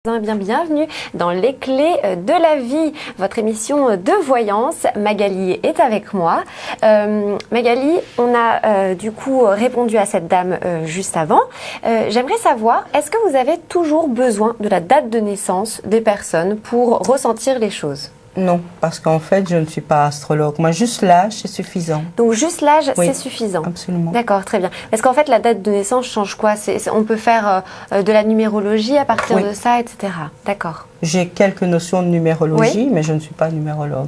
Bienvenue dans Les Clés de la vie, votre émission de voyance. Magali est avec moi. Magali, on a du coup répondu à cette dame juste avant. J'aimerais savoir, est-ce que vous avez toujours besoin de la date de naissance des personnes pour ressentir les choses ? Non, parce qu'en fait, je ne suis pas astrologue. Moi, juste l'âge, c'est suffisant. Donc, juste l'âge, oui, c'est suffisant. Absolument. D'accord, très bien. Parce qu'en fait, la date de naissance change quoi ? On peut faire de la numérologie à partir de ça, etc. D'accord. J'ai quelques notions de numérologie, mais je ne suis pas numérologue.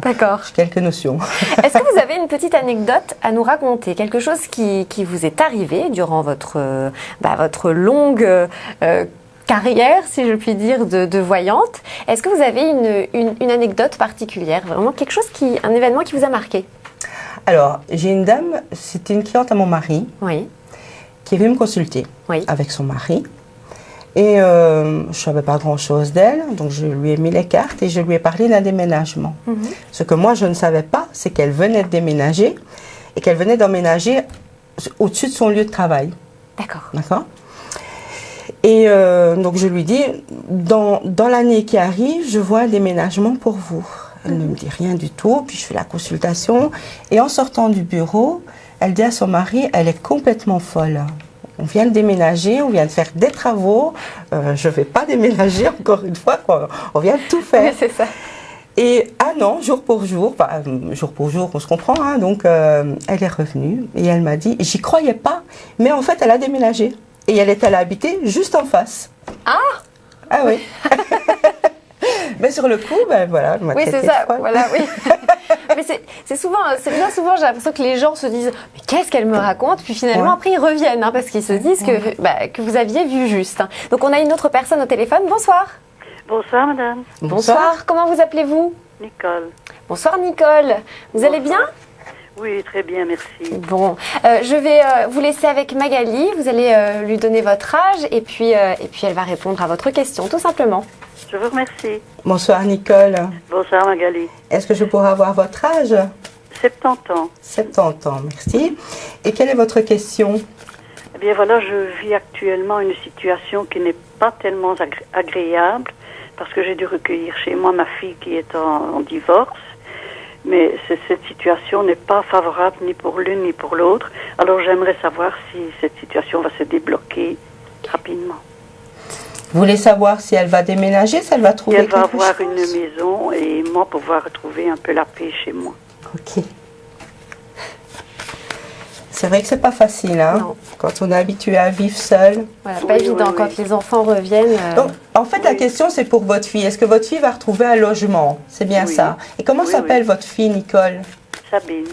D'accord. J'ai quelques notions. Est-ce que vous avez une petite anecdote à nous raconter ? Quelque chose qui vous est arrivé durant votre longue carrière, si je puis dire, de voyante. Est-ce que vous avez une anecdote particulière, vraiment un événement qui vous a marqué ? Alors, j'ai une dame, c'était une cliente à mon mari, qui est venue me consulter avec son mari. Et je ne savais pas grand-chose d'elle, donc je lui ai mis les cartes et je lui ai parlé d'un déménagement. Ce que moi, je ne savais pas, c'est qu'elle venait de déménager et qu'elle venait d'emménager au-dessus de son lieu de travail. D'accord. Et donc je lui dis, dans l'année qui arrive, je vois un déménagement pour vous. Elle ne me dit rien du tout, puis je fais la consultation. Et en sortant du bureau, elle dit à son mari, elle est complètement folle. On vient de déménager, on vient de faire des travaux. Je ne vais pas déménager encore une fois, quoi. On vient de tout faire. Oui, c'est ça. Et non, jour pour jour, on se comprend, hein, donc elle est revenue et elle m'a dit, j'y croyais pas, mais en fait elle a déménagé. Et elle est allée habiter juste en face. Ah oui. Mais sur le coup, voilà, je m'ai oui, c'est ça. Voilà, oui. Mais c'est bien souvent, j'ai l'impression que les gens se disent mais qu'est-ce qu'elle me raconte ? Puis finalement, après, ils reviennent parce qu'ils se disent que vous aviez vu juste. Donc, on a une autre personne au téléphone. Bonsoir. Bonsoir, madame. Bonsoir. Comment vous appelez-vous ? Nicole. Bonsoir, Nicole. Vous allez bien ? Oui, très bien, merci. Bon, je vais vous laisser avec Magali. Vous allez lui donner votre âge et puis elle va répondre à votre question, tout simplement. Je vous remercie. Bonsoir, Nicole. Bonsoir, Magali. Est-ce que je pourrais avoir votre âge ? 70 ans. 70 ans, merci. Et quelle est votre question ? Eh bien, voilà, je vis actuellement une situation qui n'est pas tellement agréable parce que j'ai dû recueillir chez moi ma fille qui est en divorce. Mais cette situation n'est pas favorable ni pour l'une ni pour l'autre. Alors j'aimerais savoir si cette situation va se débloquer rapidement. Vous voulez savoir si elle va déménager, si elle va trouver quelque chose ? Si elle va avoir une maison et moi pouvoir retrouver un peu la paix chez moi. Ok. C'est vrai que c'est pas facile, hein, quand on est habitué à vivre seul. Voilà, pas évident quand les enfants reviennent. Donc, en fait, la question, c'est pour votre fille. Est-ce que votre fille va retrouver un logement ? C'est bien ça. Et comment s'appelle votre fille, Nicole ? Sabine.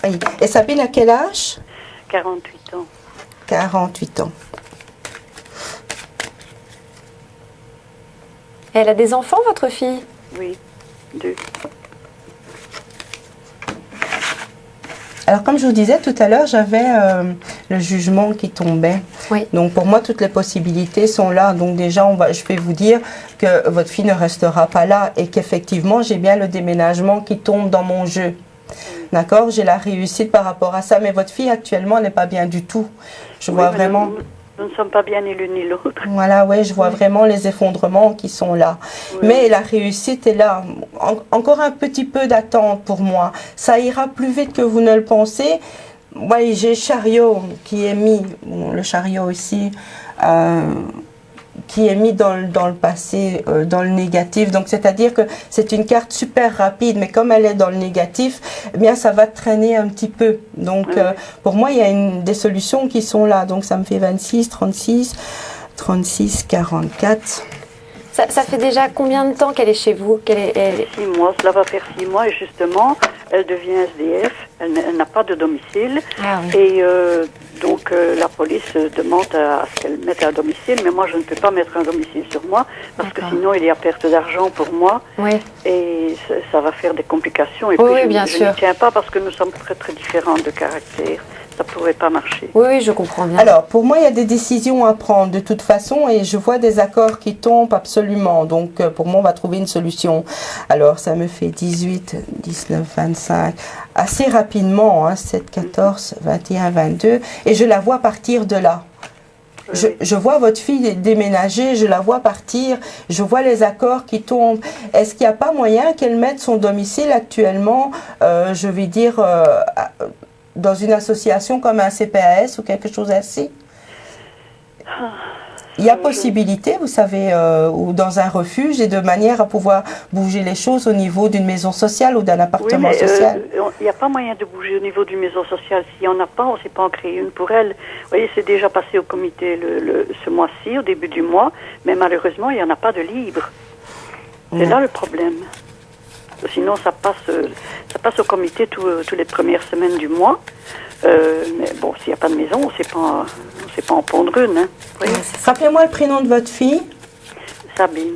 Oui. Et Sabine, à quel âge ? 48 ans. 48 ans. Elle a des enfants, votre fille ? Oui, 2. Alors, comme je vous disais tout à l'heure, j'avais le jugement qui tombait. Oui. Donc, pour moi, toutes les possibilités sont là. Donc, déjà, je vais vous dire que votre fille ne restera pas là et qu'effectivement, j'ai bien le déménagement qui tombe dans mon jeu. D'accord ? J'ai la réussite par rapport à ça. Mais votre fille, actuellement, n'est pas bien du tout. Je vois vraiment... Nous ne sommes pas bien ni l'une ni l'autre. Voilà, je vois vraiment les effondrements qui sont là. Oui. Mais la réussite est là. Encore un petit peu d'attente pour moi. Ça ira plus vite que vous ne le pensez. Oui, j'ai chariot qui est mis, le chariot ici, qui est mis dans le passé, dans le négatif. Donc, c'est-à-dire que c'est une carte super rapide, mais comme elle est dans le négatif, eh bien, ça va traîner un petit peu. Donc, pour moi, il y a des solutions qui sont là. Donc, ça me fait 26, 36, 44. Ça fait déjà combien de temps qu'elle est chez vous ? 6 mois, cela va faire 6 mois et justement, elle devient SDF, elle n'a pas de domicile et donc la police demande à ce qu'elle mette un domicile, mais moi je ne peux pas mettre un domicile sur moi parce que sinon il y a perte d'argent pour moi et ça va faire des complications et puis je ne tiens pas parce que nous sommes très très différents de caractère. Ça ne pourrait pas marcher. Oui, je comprends bien. Alors, pour moi, il y a des décisions à prendre de toute façon et je vois des accords qui tombent absolument. Donc, pour moi, on va trouver une solution. Alors, ça me fait 18, 19, 25, assez rapidement, 7, 14, 21, 22. Et je la vois partir de là. Je vois votre fille déménager, je la vois partir, je vois les accords qui tombent. Est-ce qu'il n'y a pas moyen qu'elle mette son domicile actuellement, je vais dire, dans une association comme un CPAS ou quelque chose ainsi? Il y a possibilité, vous savez, ou dans un refuge, et de manière à pouvoir bouger les choses au niveau d'une maison sociale ou d'un appartement social. Il n'y a pas moyen de bouger au niveau d'une maison sociale. S'il n'y en a pas, on ne sait pas en créer une pour elle. Vous voyez, c'est déjà passé au comité ce mois-ci, au début du mois, mais malheureusement, il n'y en a pas de libre. C'est là le problème. Sinon, ça passe au comité tous les premières semaines du mois. Mais bon, s'il n'y a pas de maison, on ne sait pas en pondre une. Hein. Oui. Rappelez-moi le prénom de votre fille. Sabine.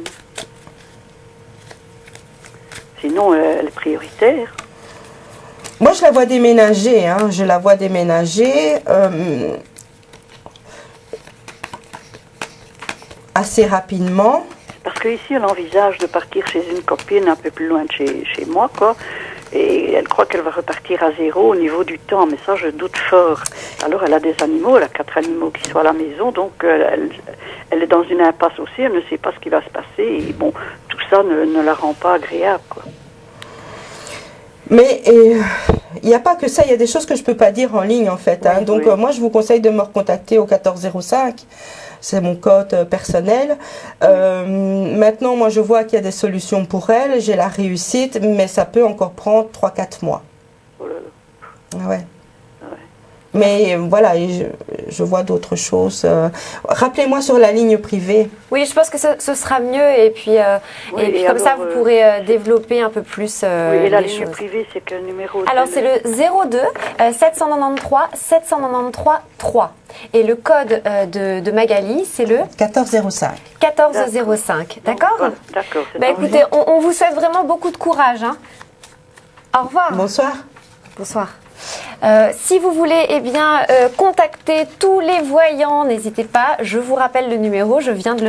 Sinon, elle est prioritaire. Moi, je la vois déménager. Hein. Je la vois déménager assez rapidement. Parce qu'ici, elle envisage de partir chez une copine un peu plus loin de chez moi, quoi. Et elle croit qu'elle va repartir à zéro au niveau du temps, mais ça, je doute fort. Alors, elle a des animaux, elle a 4 animaux qui sont à la maison, donc elle est dans une impasse aussi, elle ne sait pas ce qui va se passer, et bon, tout ça ne la rend pas agréable, quoi. Mais il n'y a pas que ça, il y a des choses que je ne peux pas dire en ligne, en fait. Hein. Oui, donc, moi, je vous conseille de me recontacter au 1405. C'est mon code personnel. Maintenant, moi, je vois qu'il y a des solutions pour elle. J'ai la réussite, mais ça peut encore prendre 3-4 mois. Oh là là. Ouais. Mais voilà, je vois d'autres choses. Rappelez-moi sur la ligne privée. Oui, je pense que ce sera mieux. Et puis, comme alors, ça, vous pourrez développer un peu plus oui, et la ligne privée, c'est quel numéro? Alors, c'est le 02 793 793 3. Et le code de Magali, c'est le 1405. 1405, d'accord? Voilà, d'accord. Écoutez, on vous souhaite vraiment beaucoup de courage. Hein. Au revoir. Bonsoir. Bonsoir. Si vous voulez contacter tous les voyants, n'hésitez pas. Je vous rappelle le numéro, je viens de le